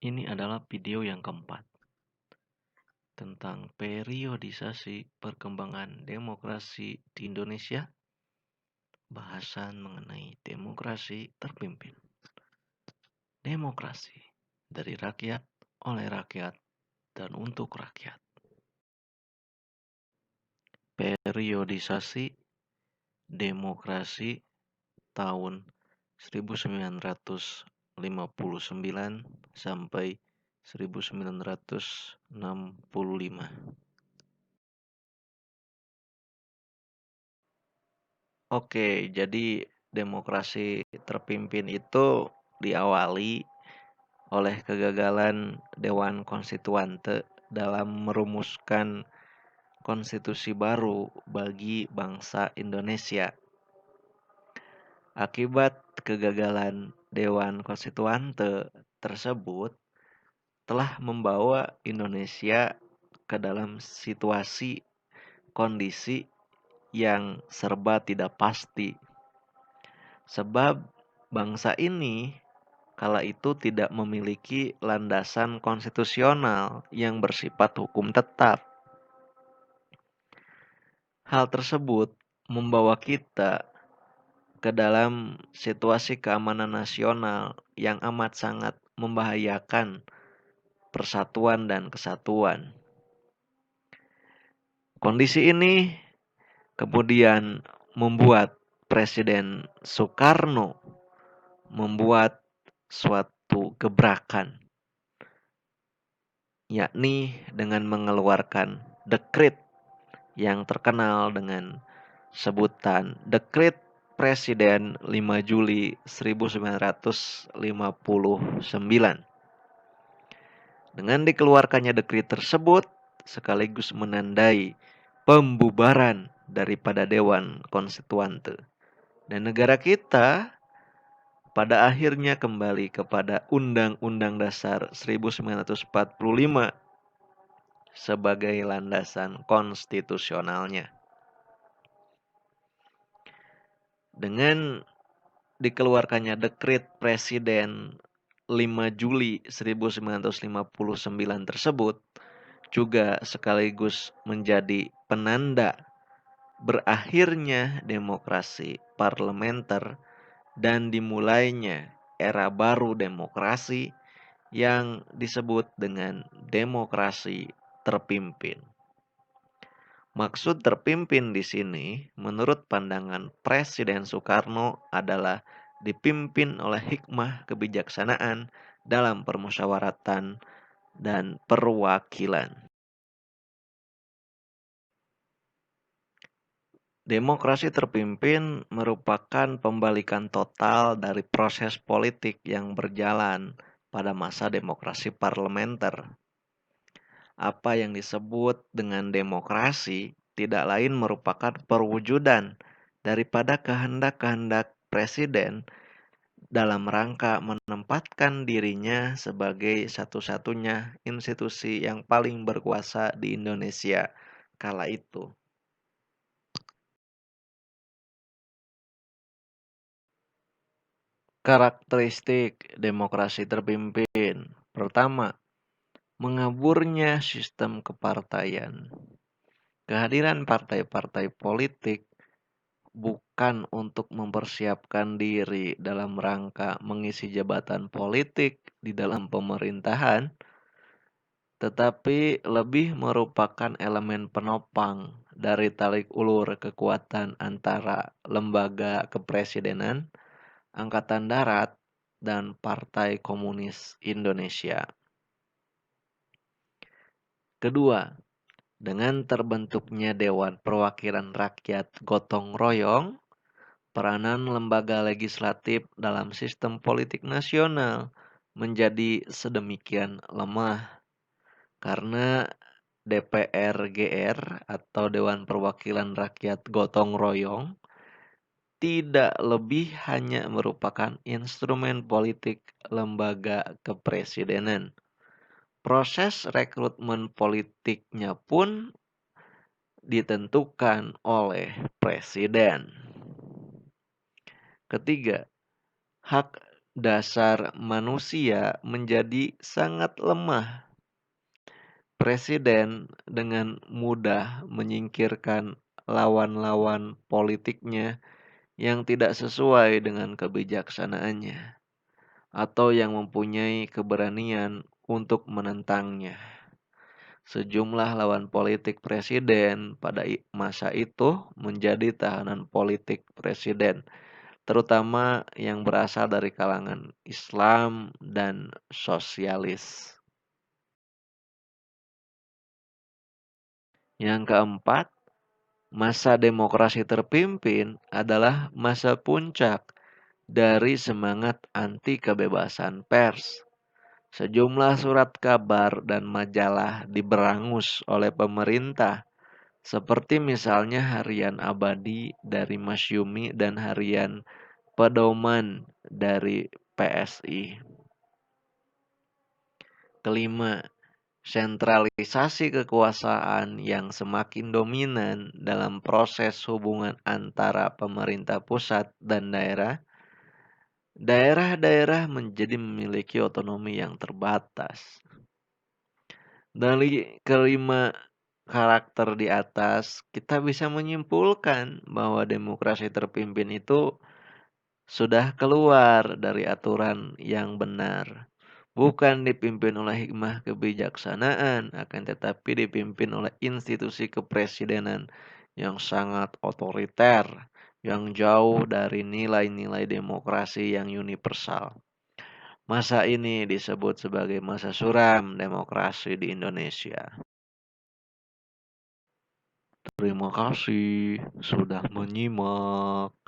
Ini adalah video yang keempat tentang periodisasi perkembangan demokrasi di Indonesia, bahasan mengenai demokrasi terpimpin. Demokrasi dari rakyat, oleh rakyat, dan untuk rakyat. Periodisasi demokrasi tahun 1959 sampai 1965. Oke, jadi demokrasi terpimpin itu diawali oleh kegagalan Dewan Konstituante dalam merumuskan konstitusi baru bagi bangsa Indonesia. Akibat kegagalan Dewan Konstituante tersebut telah membawa Indonesia ke dalam situasi kondisi yang serba tidak pasti. Sebab bangsa ini kala itu tidak memiliki landasan konstitusional yang bersifat hukum tetap. Hal tersebut membawa kita ke dalam situasi keamanan nasional yang amat sangat membahayakan persatuan dan kesatuan. Kondisi ini kemudian membuat Presiden Soekarno membuat suatu gebrakan, yakni dengan mengeluarkan dekret yang terkenal dengan sebutan Dekret Presiden 5 Juli 1959. Dengan dikeluarkannya dekret tersebut sekaligus menandai pembubaran daripada Dewan Konstituante. Dan negara kita pada akhirnya kembali kepada Undang-Undang Dasar 1945 sebagai landasan konstitusionalnya. Dengan dikeluarkannya Dekret Presiden 5 Juli 1959 tersebut juga sekaligus menjadi penanda berakhirnya demokrasi parlementer dan dimulainya era baru demokrasi yang disebut dengan demokrasi terpimpin. Maksud terpimpin di sini, menurut pandangan Presiden Soekarno, adalah dipimpin oleh hikmah kebijaksanaan dalam permusyawaratan dan perwakilan. Demokrasi terpimpin merupakan pembalikan total dari proses politik yang berjalan pada masa demokrasi parlementer. Apa yang disebut dengan demokrasi tidak lain merupakan perwujudan daripada kehendak-kehendak presiden dalam rangka menempatkan dirinya sebagai satu-satunya institusi yang paling berkuasa di Indonesia kala itu. Karakteristik demokrasi terpimpin. Pertama, mengaburnya sistem kepartaian. Kehadiran partai-partai politik bukan untuk mempersiapkan diri dalam rangka mengisi jabatan politik di dalam pemerintahan, tetapi lebih merupakan elemen penopang dari tarik ulur kekuatan antara lembaga kepresidenan, Angkatan Darat, dan Partai Komunis Indonesia. Kedua, dengan terbentuknya Dewan Perwakilan Rakyat gotong royong, peranan lembaga legislatif dalam sistem politik nasional menjadi sedemikian lemah karena DPR-GR atau Dewan Perwakilan Rakyat gotong royong tidak lebih hanya merupakan instrumen politik lembaga kepresidenan. Proses rekrutmen politiknya pun ditentukan oleh presiden. Ketiga, hak dasar manusia menjadi sangat lemah. Presiden dengan mudah menyingkirkan lawan-lawan politiknya yang tidak sesuai dengan kebijaksanaannya atau yang mempunyai keberanian untuk menentangnya. Sejumlah lawan politik presiden pada masa itu menjadi tahanan politik presiden, terutama yang berasal dari kalangan Islam dan sosialis. Yang keempat, masa demokrasi terpimpin adalah masa puncak dari semangat anti kebebasan pers. Sejumlah surat kabar dan majalah diberangus oleh pemerintah, seperti misalnya Harian Abadi dari Masyumi dan Harian Pedoman dari PSI. Kelima, sentralisasi kekuasaan yang semakin dominan dalam proses hubungan antara pemerintah pusat dan daerah. Daerah-daerah menjadi memiliki otonomi yang terbatas. Dari kelima karakter di atas, kita bisa menyimpulkan bahwa demokrasi terpimpin itu sudah keluar dari aturan yang benar. Bukan dipimpin oleh hikmah kebijaksanaan, akan tetapi dipimpin oleh institusi kepresidenan yang sangat otoriter, yang jauh dari nilai-nilai demokrasi yang universal. Masa ini disebut sebagai masa suram demokrasi di Indonesia. Terima kasih sudah menyimak.